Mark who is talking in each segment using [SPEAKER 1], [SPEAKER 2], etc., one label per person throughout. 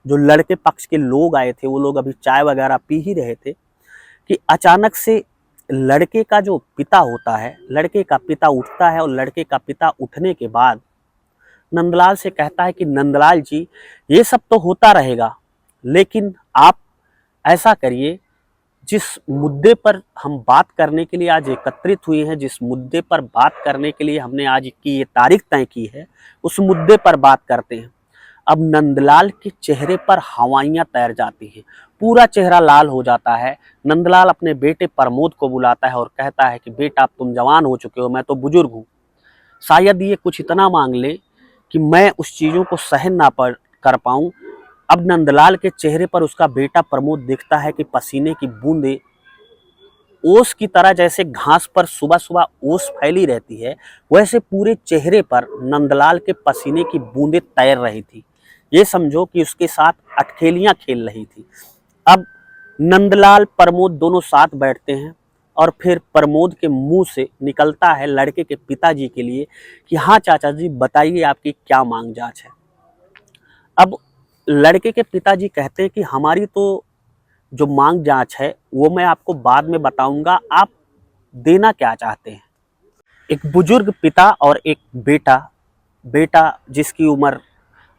[SPEAKER 1] जो लड़के पक्ष के लोग आए थे वो लोग अभी चाय वगैरह पी ही रहे थे कि अचानक से लड़के का जो पिता होता है, लड़के का पिता उठता है और लड़के का पिता उठने के बाद नंदलाल से कहता है कि नंदलाल जी, ये सब तो होता रहेगा, लेकिन आप ऐसा करिए, जिस मुद्दे पर हम बात करने के लिए आज एकत्रित हुए हैं, जिस मुद्दे पर बात करने के लिए हमने आज की ये तारीख तय की है, उस मुद्दे पर बात करते हैं। अब नंदलाल के चेहरे पर हवाइयां तैर जाती हैं, पूरा चेहरा लाल हो जाता है। नंदलाल अपने बेटे प्रमोद को बुलाता है और कहता है कि बेटा, अब तुम जवान हो चुके हो, मैं तो बुजुर्ग हूँ, शायद ये कुछ इतना मांग ले कि मैं उस चीज़ों को सहन ना कर पाऊँ। अब नंदलाल के चेहरे पर उसका बेटा प्रमोद देखता है कि पसीने की बूंदें ओस की तरह, जैसे घास पर सुबह सुबह ओस फैली रहती है, वैसे पूरे चेहरे पर नंदलाल के पसीने की बूंदें तैर रही थी। ये समझो कि उसके साथ अटखेलियां खेल रही थी। अब नंदलाल प्रमोद दोनों साथ बैठते हैं और फिर प्रमोद के मुंह से निकलता है लड़के के पिताजी के लिए कि हाँ चाचा जी, बताइए आपकी क्या मांग जांच है। अब लड़के के पिताजी कहते हैं कि हमारी तो जो मांग जांच है वो मैं आपको बाद में बताऊंगा, आप देना क्या चाहते हैं। एक बुजुर्ग पिता और एक बेटा, बेटा जिसकी उम्र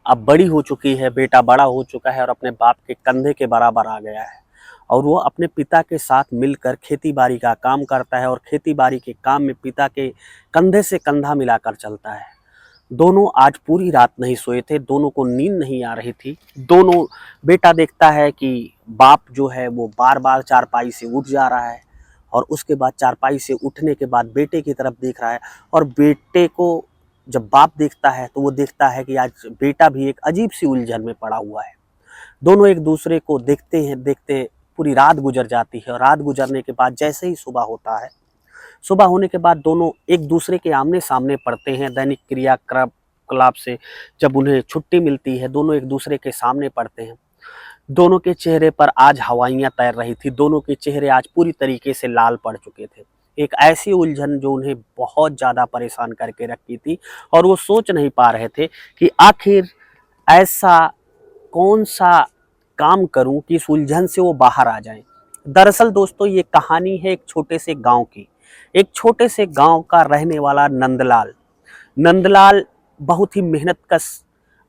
[SPEAKER 1] अब बड़ी हो चुकी है, बेटा बड़ा हो चुका है और अपने बाप के कंधे के बराबर आ गया है, और वो अपने पिता के साथ मिलकर खेती बाड़ी का काम करता है और खेती बाड़ी के काम में पिता के कंधे से कंधा मिलाकर चलता है। दोनों आज पूरी रात नहीं सोए थे, दोनों को नींद नहीं आ रही थी। दोनों, बेटा देखता है कि बाप जो है वो बार बार चारपाई से उठ जा रहा है और उसके बाद चारपाई से उठने के बाद बेटे की तरफ देख रहा है, और बेटे को जब बाप देखता है तो वो देखता है कि आज बेटा भी एक अजीब सी उलझन में पड़ा हुआ है। दोनों एक दूसरे को देखते हैं, देखते पूरी रात गुजर जाती है और रात गुजरने के बाद जैसे ही सुबह होता है, सुबह होने के बाद दोनों एक दूसरे के आमने सामने पड़ते हैं। दैनिक क्रियाकलाप से जब उन्हें छुट्टी मिलती है, दोनों एक दूसरे के सामने पड़ते हैं। दोनों के चेहरे पर आज हवाइयां तैर रही थी, दोनों के चेहरे आज पूरी तरीके से लाल पड़ चुके थे। एक ऐसी उलझन जो उन्हें बहुत ज़्यादा परेशान करके रखी थी और वो सोच नहीं पा रहे थे कि आखिर ऐसा कौन सा काम करूं कि इस उलझन से वो बाहर आ जाएं। दरअसल दोस्तों, ये कहानी है एक छोटे से गांव की। एक छोटे से गांव का रहने वाला नंदलाल। नंदलाल बहुत ही मेहनतकश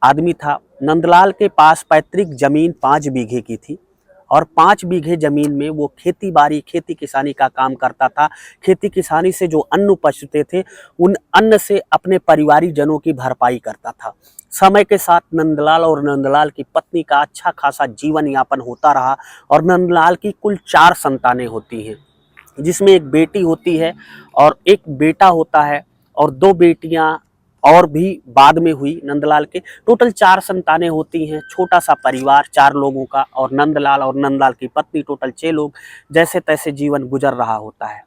[SPEAKER 1] आदमी था। नंदलाल के पास पैतृक जमीन 5 बीघे की थी और 5 बीघे जमीन में वो खेती बाड़ी, खेती किसानी का काम करता था। खेती किसानी से जो अन्न उपजते थे, उन अन्न से अपने परिवारी जनों की भरपाई करता था। समय के साथ नंदलाल और नंदलाल की पत्नी का अच्छा खासा जीवन यापन होता रहा और नंदलाल की कुल 4 संतानें होती हैं, जिसमें एक बेटी होती है और एक बेटा होता है, और 2 बेटियां और भी बाद में हुई नंदलाल के। टोटल 4 संतानें होती हैं। छोटा सा परिवार 4 लोगों का, और नंदलाल की पत्नी, टोटल 6 लोग। जैसे तैसे जीवन गुजर रहा होता है।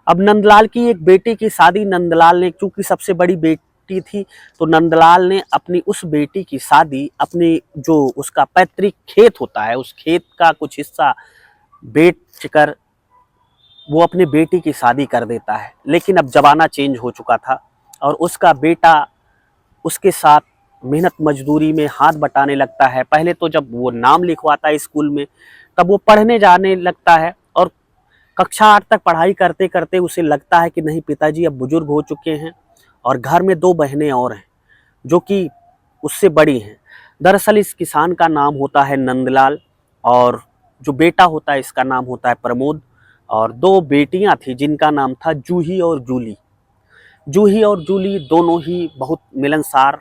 [SPEAKER 1] अब नंदलाल की एक बेटी की शादी नंदलाल ने, चूंकि सबसे बड़ी बेटी थी, तो नंदलाल ने अपनी उस बेटी की शादी अपनी जो उसका पैतृक खेत होता है, उस खेत का कुछ हिस्सा बेचकर वो अपने बेटी की शादी कर देता है। लेकिन अब जमाना चेंज हो चुका था और उसका बेटा उसके साथ मेहनत मजदूरी में हाथ बटाने लगता है। पहले तो जब वो नाम लिखवाता है स्कूल में, तब वो पढ़ने जाने लगता है और कक्षा 8 तक पढ़ाई करते करते उसे लगता है कि नहीं, पिताजी अब बुजुर्ग हो चुके हैं और घर में 2 बहनें और हैं जो कि उससे बड़ी हैं। दरअसल इस किसान का नाम होता है नंदलाल और जो बेटा होता है इसका नाम होता है प्रमोद, और 2 बेटियां थी जिनका नाम था जूही और जूली। जूही और जूली दोनों ही बहुत मिलनसार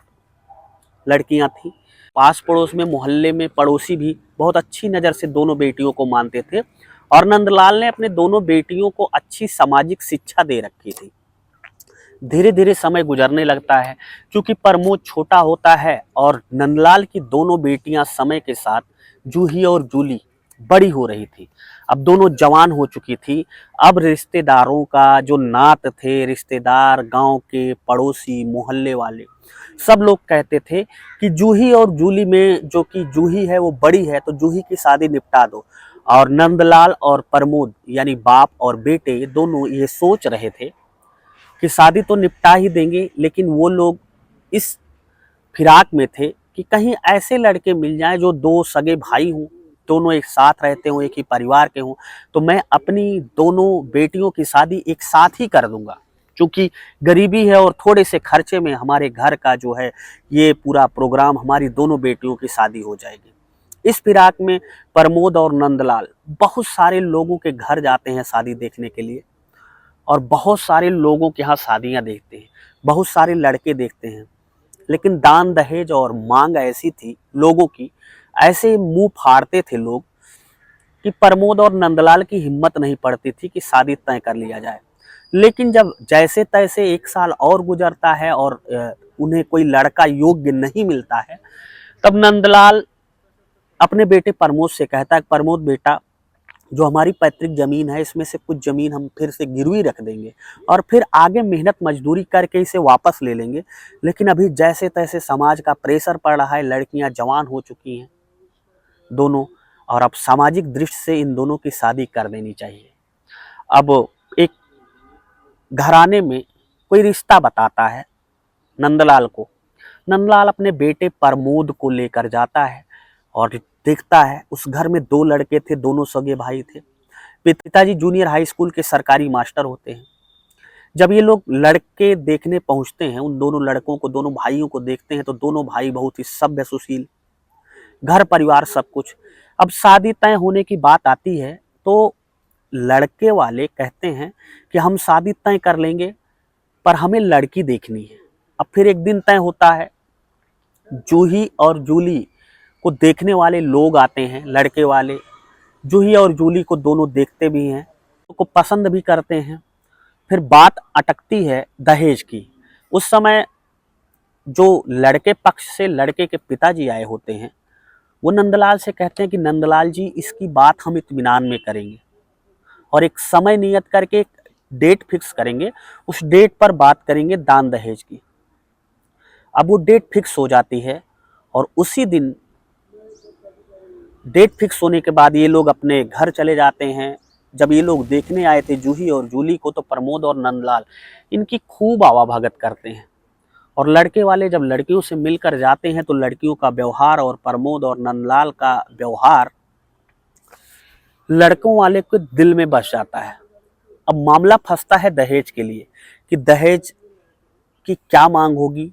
[SPEAKER 1] लड़कियां थीं। पास पड़ोस में, मोहल्ले में पड़ोसी भी बहुत अच्छी नज़र से दोनों बेटियों को मानते थे और नंदलाल ने अपने दोनों बेटियों को अच्छी सामाजिक शिक्षा दे रखी थी। धीरे धीरे समय गुजरने लगता है। क्योंकि प्रमोद छोटा होता है और नंदलाल की दोनों बेटियां समय के साथ, जूही और जूली, बड़ी हो रही थी। अब दोनों जवान हो चुकी थी। अब रिश्तेदारों का जो नात थे, रिश्तेदार, गांव के पड़ोसी, मोहल्ले वाले, सब लोग कहते थे कि जूही और जूली में, जो कि जूही है वो बड़ी है, तो जूही की शादी निपटा दो। और नंदलाल और प्रमोद यानी बाप और बेटे दोनों ये सोच रहे थे कि शादी तो निपटा ही देंगे, लेकिन वो लोग इस फिराक में थे कि कहीं ऐसे लड़के मिल जाएं जो दो सगे भाई हों, दोनों एक साथ रहते हों, एक ही परिवार के हों, तो मैं अपनी दोनों बेटियों की शादी एक साथ ही कर दूंगा। क्योंकि गरीबी है और थोड़े से खर्चे में हमारे घर का जो है ये पूरा प्रोग्राम, हमारी दोनों बेटियों की शादी हो जाएगी। इस फिराक में प्रमोद और नंदलाल बहुत सारे लोगों के घर जाते हैं शादी देखने के लिए, और बहुत सारे लोगों के यहाँ शादियां देखते हैं, बहुत सारे लड़के देखते हैं। लेकिन दान दहेज और मांग ऐसी थी लोगों की, ऐसे मुंह फाड़ते थे लोग कि प्रमोद और नंदलाल की हिम्मत नहीं पड़ती थी कि शादी तय कर लिया जाए। लेकिन जब जैसे तैसे एक साल और गुजरता है और उन्हें कोई लड़का योग्य नहीं मिलता है, तब नंदलाल अपने बेटे प्रमोद से कहता है, प्रमोद बेटा, जो हमारी पैतृक जमीन है इसमें से कुछ जमीन हम फिर से गिरवी रख देंगे और फिर आगे मेहनत मजदूरी करके इसे वापस ले लेंगे। लेकिन अभी जैसे तैसे समाज का प्रेशर पड़ रहा है, लड़कियां जवान हो चुकी हैं दोनों, और अब सामाजिक दृष्टि से इन दोनों की शादी कर देनी चाहिए। अब एक घराने में कोई रिश्ता बताता है नंदलाल को। नंदलाल अपने बेटे प्रमोद को लेकर जाता है और देखता है उस घर में दो लड़के थे, दोनों सगे भाई थे। पिताजी जूनियर हाई स्कूल के सरकारी मास्टर होते हैं। जब ये लोग लड़के देखने पहुंचते हैं, उन दोनों लड़कों को, दोनों भाइयों को देखते हैं, तो दोनों भाई बहुत ही सभ्य सुशील, घर परिवार सब कुछ। अब शादी तय होने की बात आती है तो लड़के वाले कहते हैं कि हम शादी तय कर लेंगे पर हमें लड़की देखनी है। अब फिर एक दिन तय होता है, जूही और जूली को देखने वाले लोग आते हैं, लड़के वाले जूही और जूली को दोनों देखते भी हैं, को पसंद भी करते हैं। फिर बात अटकती है दहेज की। उस समय जो लड़के पक्ष से लड़के के पिताजी आए होते हैं, वो नंदलाल से कहते हैं कि नंदलाल जी, इसकी बात हम इत्मीनान में करेंगे और एक समय नियत करके एक डेट फिक्स करेंगे, उस डेट पर बात करेंगे दान दहेज की। अब वो डेट फिक्स हो जाती है और उसी दिन डेट फिक्स होने के बाद ये लोग अपने घर चले जाते हैं। जब ये लोग देखने आए थे जूही और जूली को, तो प्रमोद और नंदलाल इनकी खूब आवाभगत करते हैं। और लड़के वाले जब लड़कियों से मिलकर जाते हैं तो लड़कियों का व्यवहार और प्रमोद और नंदलाल का व्यवहार लड़कों वाले के दिल में बस जाता है। अब मामला फंसता है दहेज के लिए कि दहेज की क्या मांग होगी,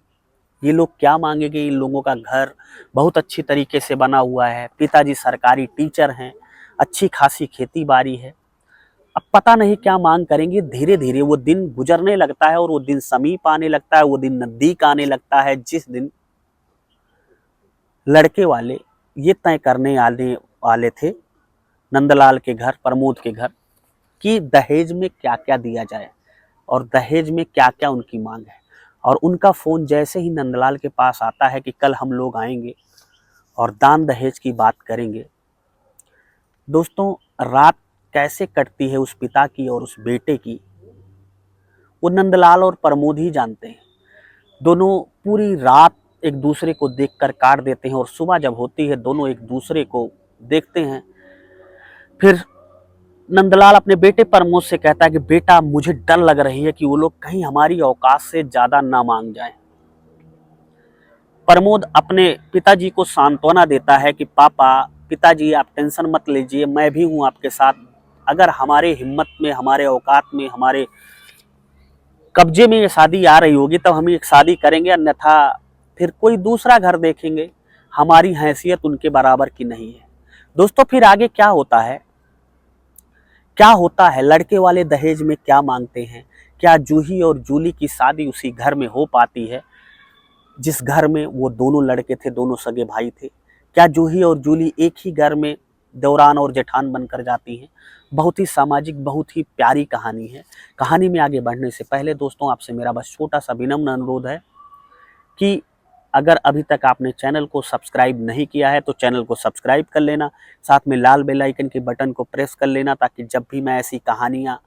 [SPEAKER 1] ये लोग क्या मांगेंगे। इन लोगों का घर बहुत अच्छी तरीके से बना हुआ है, पिताजी सरकारी टीचर हैं, अच्छी खासी खेती बाड़ी है। अब पता नहीं क्या मांग करेंगे। धीरे धीरे वो दिन गुजरने लगता है और वो दिन समीप आने लगता है, वो दिन नजदीक आने लगता है जिस दिन लड़के वाले ये तय करने आने वाले थे नंदलाल के घर, प्रमोद के घर, कि दहेज में क्या क्या दिया जाए और दहेज में क्या क्या उनकी मांग है। और उनका फ़ोन जैसे ही नंदलाल के पास आता है कि कल हम लोग आएंगे और दान दहेज की बात करेंगे, दोस्तों रात कैसे कटती है उस पिता की और उस बेटे की, वो नंदलाल और प्रमोद ही जानते हैं। दोनों पूरी रात एक दूसरे को देखकर काट देते हैं और सुबह जब होती है दोनों एक दूसरे को देखते हैं। फिर नंदलाल अपने बेटे प्रमोद से कहता है कि बेटा, मुझे डर लग रही है कि वो लोग कहीं हमारी औकात से ज्यादा ना मांग जाएं। प्रमोद अपने पिताजी को सांत्वना देता है कि पापा, पिताजी आप टेंशन मत लीजिए, मैं भी हूं आपके साथ। अगर हमारे हिम्मत में, हमारे औकात में, हमारे कब्जे में ये शादी आ रही होगी तब हम एक शादी करेंगे, अन्यथा फिर कोई दूसरा घर देखेंगे। हमारी हैसियत उनके बराबर की नहीं है। दोस्तों फिर आगे क्या होता है, क्या होता है, लड़के वाले दहेज में क्या मांगते हैं, क्या जूही और जूली की शादी उसी घर में हो पाती है जिस घर में वो दोनों लड़के थे, दोनों सगे भाई थे? क्या जूही और जूली एक ही घर में देवरान और जेठान बनकर जाती हैं? बहुत ही सामाजिक, बहुत ही प्यारी कहानी है। कहानी में आगे बढ़ने से पहले दोस्तों आपसे मेरा बस छोटा सा विनम्र अनुरोध है कि अगर अभी तक आपने चैनल को सब्सक्राइब नहीं किया है तो चैनल को सब्सक्राइब कर लेना, साथ में लाल बेल आइकन के बटन को प्रेस कर लेना, ताकि जब भी मैं ऐसी कहानियाँ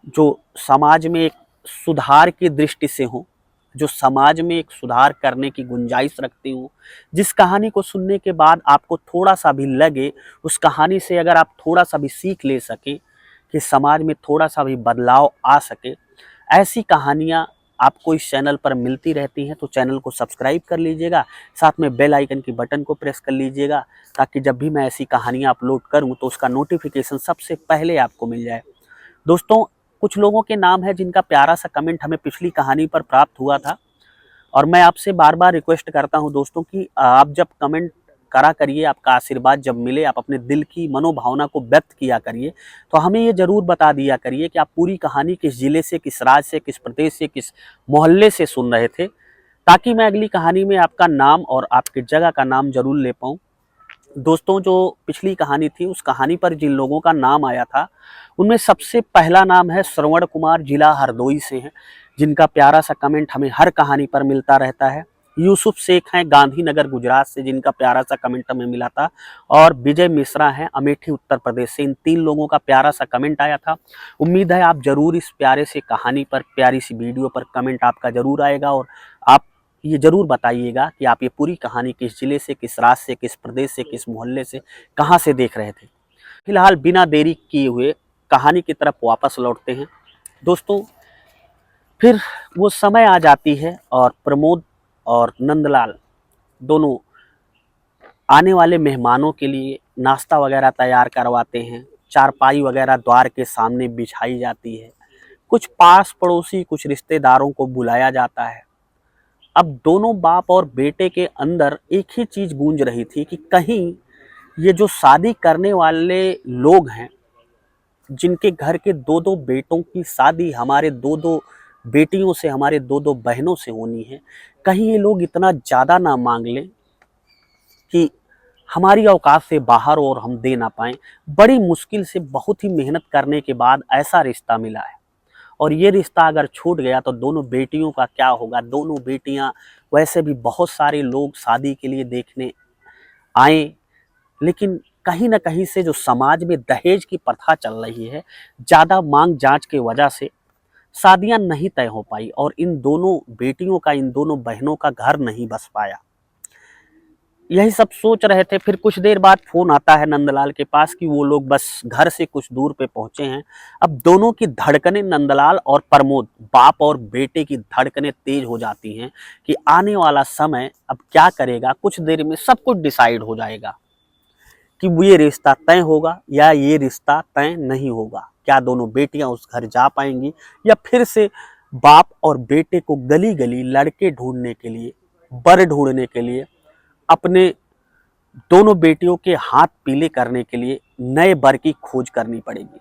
[SPEAKER 1] जो समाज में एक सुधार की दृष्टि से हो, जो समाज में एक सुधार करने की गुंजाइश रखती हूँ, जिस कहानी को सुनने के बाद आपको थोड़ा सा भी लगे, उस कहानी से अगर आप थोड़ा सा भी सीख ले सके कि समाज में थोड़ा सा भी बदलाव आ सके, ऐसी कहानियाँ आपको इस चैनल पर मिलती रहती हैं तो चैनल को सब्सक्राइब कर लीजिएगा, साथ में बेल आइकन की बटन को प्रेस कर लीजिएगा ताकि जब भी मैं ऐसी कहानियाँ अपलोड करूँ तो उसका नोटिफिकेशन सबसे पहले आपको मिल जाए। दोस्तों, कुछ लोगों के नाम है जिनका प्यारा सा कमेंट हमें पिछली कहानी पर प्राप्त हुआ था और मैं आपसे बार बार रिक्वेस्ट करता हूं दोस्तों कि आप जब कमेंट करा करिए, आपका आशीर्वाद जब मिले, आप अपने दिल की मनोभावना को व्यक्त किया करिए, तो हमें ये ज़रूर बता दिया करिए कि आप पूरी कहानी किस ज़िले से, किस राज्य से, किस प्रदेश से, किस मोहल्ले से सुन रहे थे, ताकि मैं अगली कहानी में आपका नाम और आपकी जगह का नाम ज़रूर ले पाऊँ। दोस्तों, जो पिछली कहानी थी उस कहानी पर जिन लोगों का नाम आया था उनमें सबसे पहला नाम है श्रवण कुमार, जिला हरदोई से हैं, जिनका प्यारा सा कमेंट हमें हर कहानी पर मिलता रहता है। यूसुफ शेख हैं गांधीनगर गुजरात से, जिनका प्यारा सा कमेंट हमें मिला था। और विजय मिश्रा हैं अमेठी उत्तर प्रदेश से। इन 3 लोगों का प्यारा सा कमेंट आया था। उम्मीद है आप जरूर इस प्यारे से कहानी पर, प्यारी सी वीडियो पर कमेंट आपका जरूर आएगा और आप ये जरूर बताइएगा कि आप ये पूरी कहानी किस जिले से, किस राज्य से, किस प्रदेश से, किस मोहल्ले से, कहाँ से देख रहे थे। फिलहाल बिना देरी किए हुए कहानी की तरफ वापस लौटते हैं। दोस्तों, फिर वो समय आ जाती है और प्रमोद और नंदलाल दोनों आने वाले मेहमानों के लिए नाश्ता वगैरह तैयार करवाते हैं। चारपाई वगैरह द्वार के सामने बिछाई जाती है। कुछ पास पड़ोसी, कुछ रिश्तेदारों को बुलाया जाता है। अब दोनों बाप और बेटे के अंदर एक ही चीज गूंज रही थी कि कहीं ये जो शादी करने वाले लोग हैं, जिनके घर के 2-2 बेटों की शादी हमारे 2-2 बेटियों से, हमारे 2-2 बहनों से होनी है, कहीं ये लोग इतना ज़्यादा ना मांग लें कि हमारी औकात से बाहर और हम दे ना पाएं। बड़ी मुश्किल से, बहुत ही मेहनत करने के बाद ऐसा रिश्ता मिला है और ये रिश्ता अगर छूट गया तो दोनों बेटियों का क्या होगा। दोनों बेटियां, वैसे भी बहुत सारे लोग शादी के लिए देखने आए, लेकिन कहीं ना कहीं से जो समाज में दहेज की प्रथा चल रही है, ज़्यादा मांग जांच की वजह से शादियां नहीं तय हो पाई और इन दोनों बेटियों का, इन दोनों बहनों का घर नहीं बस पाया। यही सब सोच रहे थे। फिर कुछ देर बाद फोन आता है नंदलाल के पास कि वो लोग बस घर से कुछ दूर पे पहुंचे हैं। अब दोनों की धड़कनें, नंदलाल और प्रमोद, बाप और बेटे की धड़कनें तेज हो जाती हैं कि आने वाला समय अब क्या करेगा। कुछ देर में सब कुछ डिसाइड हो जाएगा कि ये रिश्ता तय होगा या ये रिश्ता तय नहीं होगा। क्या दोनों बेटियां उस घर जा पाएंगी या फिर से बाप और बेटे को गली गली लड़के ढूंढने के लिए, बर ढूंढने के लिए, अपने दोनों बेटियों के हाथ पीले करने के लिए नए बर की खोज करनी पड़ेगी।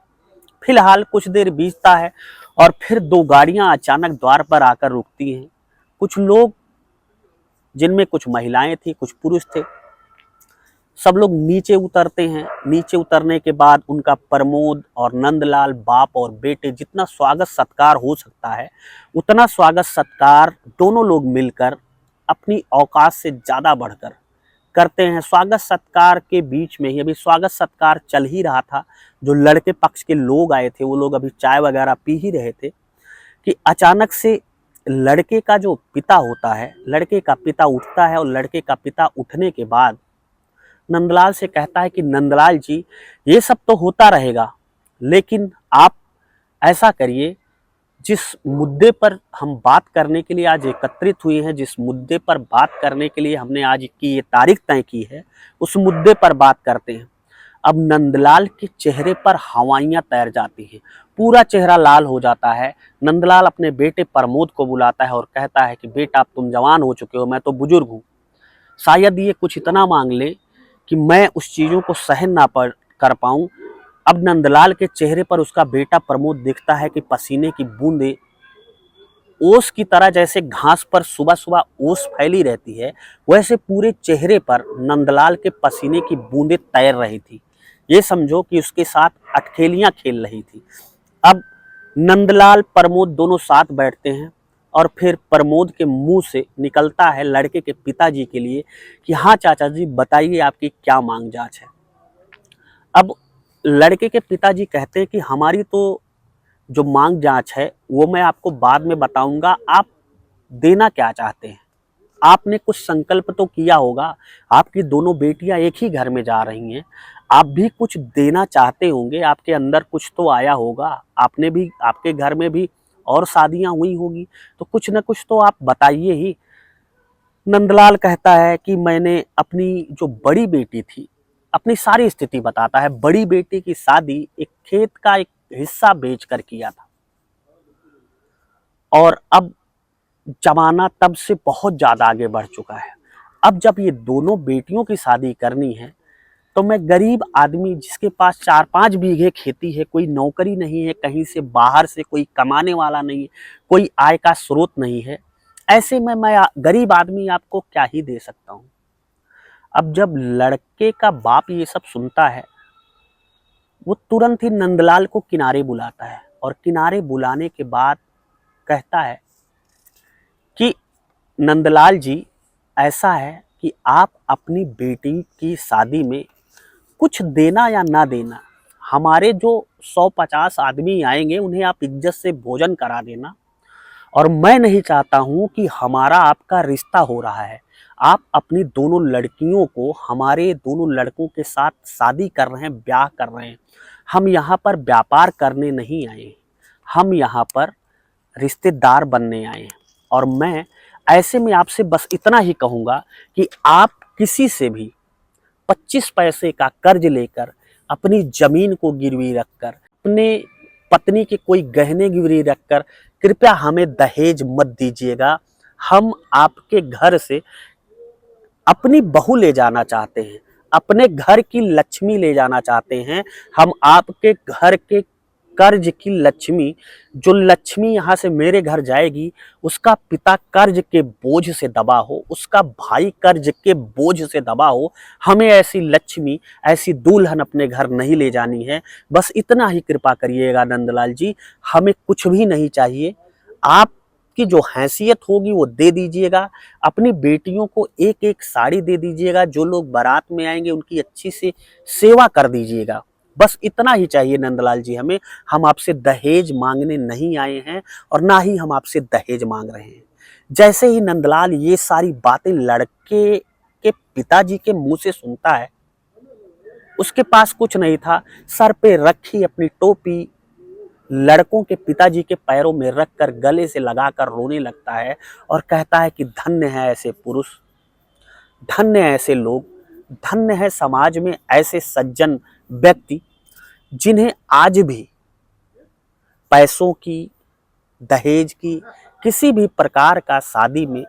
[SPEAKER 1] फिलहाल कुछ देर बीतता है और फिर 2 गाड़ियां अचानक द्वार पर आकर रुकती हैं। कुछ लोग, जिनमें कुछ महिलाएं थी, कुछ पुरुष थे, सब लोग नीचे उतरते हैं। नीचे उतरने के बाद उनका प्रमोद और नंदलाल, बाप और बेटे, जितना स्वागत सत्कार हो सकता है उतना स्वागत सत्कार दोनों लोग मिलकर अपनी औकात से ज़्यादा बढ़कर करते हैं। स्वागत सत्कार के बीच में ही, अभी स्वागत सत्कार चल ही रहा था, जो लड़के पक्ष के लोग आए थे वो लोग अभी चाय वगैरह पी ही रहे थे कि अचानक से लड़के का जो पिता होता है, लड़के का पिता उठता है और लड़के का पिता उठने के बाद नंदलाल से कहता है कि नंदलाल जी, ये सब तो होता रहेगा, लेकिन आप ऐसा करिए, जिस मुद्दे पर हम बात करने के लिए आज एकत्रित हुए हैं, जिस मुद्दे पर बात करने के लिए हमने आज की ये तारीख तय की है, उस मुद्दे पर बात करते हैं। अब नंदलाल के चेहरे पर हवाइयां तैर जाती हैं, पूरा चेहरा लाल हो जाता है। नंदलाल अपने बेटे प्रमोद को बुलाता है और कहता है कि बेटा, अब तुम जवान हो चुके हो, मैं तो बुजुर्ग हूँ, शायद ये कुछ इतना मांग ले कि मैं उस चीज़ों को सहन ना कर पाऊँ। अब नंदलाल के चेहरे पर उसका बेटा प्रमोद दिखता है कि पसीने की बूंदें ओस की तरह, जैसे घास पर सुबह सुबह ओस फैली रहती है, वैसे पूरे चेहरे पर नंदलाल के पसीने की बूंदें तैर रही थी। ये समझो कि उसके साथ अटखेलियां खेल रही थी। अब नंदलाल प्रमोद दोनों साथ बैठते हैं और फिर प्रमोद के मुंह से निकलता है लड़के के पिताजी के लिए कि हाँ चाचा जी, बताइए आपकी क्या मांग जांच है। अब लड़के के पिताजी कहते हैं कि हमारी तो जो मांग जांच है वो मैं आपको बाद में बताऊंगा, आप देना क्या चाहते हैं। आपने कुछ संकल्प तो किया होगा, आपकी दोनों बेटियां एक ही घर में जा रही हैं, आप भी कुछ देना चाहते होंगे, आपके अंदर कुछ तो आया होगा, आपने भी, आपके घर में भी और शादियां हुई होगी, तो कुछ न कुछ तो आप बताइए ही। नंदलाल कहता है कि मैंने अपनी जो बड़ी बेटी थी, अपनी सारी स्थिति बताता है, बड़ी बेटी की शादी एक खेत का एक हिस्सा बेचकर किया था, और अब जमाना तब से बहुत ज्यादा आगे बढ़ चुका है। अब जब ये दोनों बेटियों की शादी करनी है, तो मैं गरीब आदमी जिसके पास 4-5 बीघे खेती है, कोई नौकरी नहीं है, कहीं से बाहर से कोई कमाने वाला नहीं है, कोई आय का स्रोत नहीं है, ऐसे में मैं गरीब आदमी आपको क्या ही दे सकता हूँ। अब जब लड़के का बाप ये सब सुनता है, वो तुरंत ही नंदलाल को किनारे बुलाता है, और किनारे बुलाने के बाद कहता है कि नंदलाल जी, ऐसा है कि आप अपनी बेटी की शादी में कुछ देना या ना देना, हमारे जो 100-50 आदमी आएंगे उन्हें आप इज्जत से भोजन करा देना, और मैं नहीं चाहता हूं कि हमारा आपका रिश्ता हो रहा है, आप अपनी दोनों लड़कियों को हमारे दोनों लड़कों के साथ शादी कर रहे हैं, ब्याह कर रहे हैं। हम यहाँ पर व्यापार करने नहीं आए, हम यहाँ पर रिश्तेदार बनने आए हैं। और मैं ऐसे में आपसे बस इतना ही कहूँगा कि आप किसी से भी 25 पैसे का कर्ज लेकर, अपनी जमीन को गिरवी रखकर, अपने पत्नी के कोई गहने गिरवी रखकर कृपया हमें दहेज मत दीजिएगा। हम आपके घर से अपनी बहू ले जाना चाहते हैं, अपने घर की लक्ष्मी ले जाना चाहते हैं। हम आपके घर के कर्ज की लक्ष्मी, जो लक्ष्मी यहाँ से मेरे घर जाएगी, उसका पिता कर्ज के बोझ से दबा हो, उसका भाई कर्ज के बोझ से दबा हो, हमें ऐसी लक्ष्मी, ऐसी दुल्हन अपने घर नहीं ले जानी है। बस इतना ही कृपा करिएगा नंदलाल जी, हमें कुछ भी नहीं चाहिए। आपकी जो हैसियत होगी वो दे दीजिएगा, अपनी बेटियों को एक एक साड़ी दे दीजिएगा, जो लोग बारात में आएंगे उनकी अच्छी से सेवा कर दीजिएगा। बस इतना ही चाहिए नंदलाल जी हमें। हम आपसे दहेज मांगने नहीं आए हैं, और ना ही हम आपसे दहेज मांग रहे हैं। जैसे ही नंदलाल ये सारी बातें लड़के के पिताजी के मुंह से सुनता है, उसके पास कुछ नहीं था, सर पे रखी अपनी टोपी लड़कों के पिताजी के पैरों में रखकर गले से लगाकर रोने लगता है, और कहता है कि धन्य है ऐसे पुरुष, धन्य है ऐसे लोग, धन्य है समाज में ऐसे सज्जन व्यक्ति, जिन्हें आज भी पैसों की, दहेज की, किसी भी प्रकार का शादी में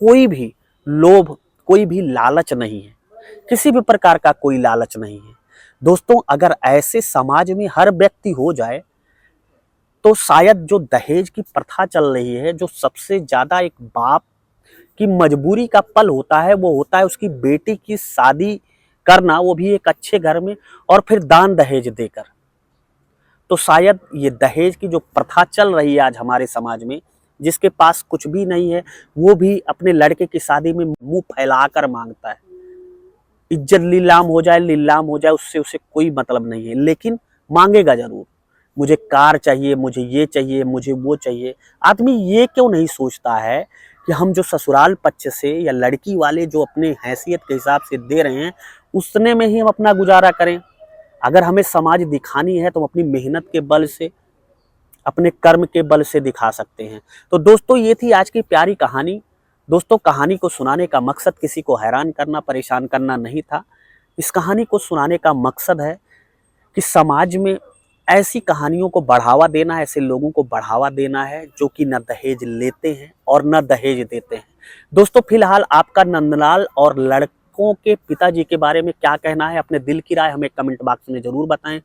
[SPEAKER 1] कोई भी लोभ, कोई भी लालच नहीं है, किसी भी प्रकार का कोई लालच नहीं है। दोस्तों, अगर ऐसे समाज में हर व्यक्ति हो जाए, तो शायद जो दहेज की प्रथा चल रही है, जो सबसे ज्यादा एक बाप की मजबूरी का पल होता है, वो होता है उसकी बेटी की शादी करना, वो भी एक अच्छे घर में, और फिर दान दहेज देकर। तो शायद ये दहेज की जो प्रथा चल रही है आज हमारे समाज में, जिसके पास कुछ भी नहीं है, वो भी अपने लड़के की शादी में मुंह फैलाकर मांगता है। इज्जत लीलाम हो जाए, उससे उसे कोई मतलब नहीं है, लेकिन मांगेगा जरूर। मुझे कार चाहिए, मुझे ये चाहिए, मुझे वो चाहिए। आदमी ये क्यों नहीं सोचता है कि हम जो ससुराल पक्ष से या लड़की वाले जो अपने हैसियत के हिसाब से दे रहे हैं, उतने में ही हम अपना गुजारा करें। अगर हमें समाज दिखानी है तो हम अपनी मेहनत के बल से, अपने कर्म के बल से दिखा सकते हैं। तो दोस्तों, ये थी आज की प्यारी कहानी। दोस्तों, कहानी को सुनाने का मकसद किसी को हैरान करना, परेशान करना नहीं था। इस कहानी को सुनाने का मकसद है कि समाज में ऐसी कहानियों को बढ़ावा देना, ऐसे लोगों को बढ़ावा देना है जो कि न दहेज लेते हैं और न दहेज देते हैं। दोस्तों, फिलहाल आपका नंदलाल और लड़कों के पिताजी के बारे में क्या कहना है? अपने दिल की राय हमें कमेंट बॉक्स में जरूर बताएं।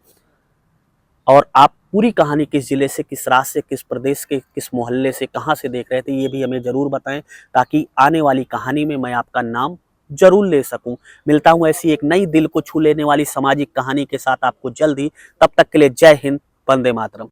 [SPEAKER 1] और आप पूरी कहानी किस जिले से, किस राज्य से, किस प्रदेश के, किस मोहल्ले से, कहां से देख रहे थे, ये भी हमें जरूर बताएं, ताकि आने वाली कहानी में मैं आपका नाम जरूर ले सकूं। मिलता हूं ऐसी एक नई दिल को छू लेने वाली सामाजिक कहानी के साथ आपको जल्द ही। तब तक के लिए जय हिंद, वंदे मातरम।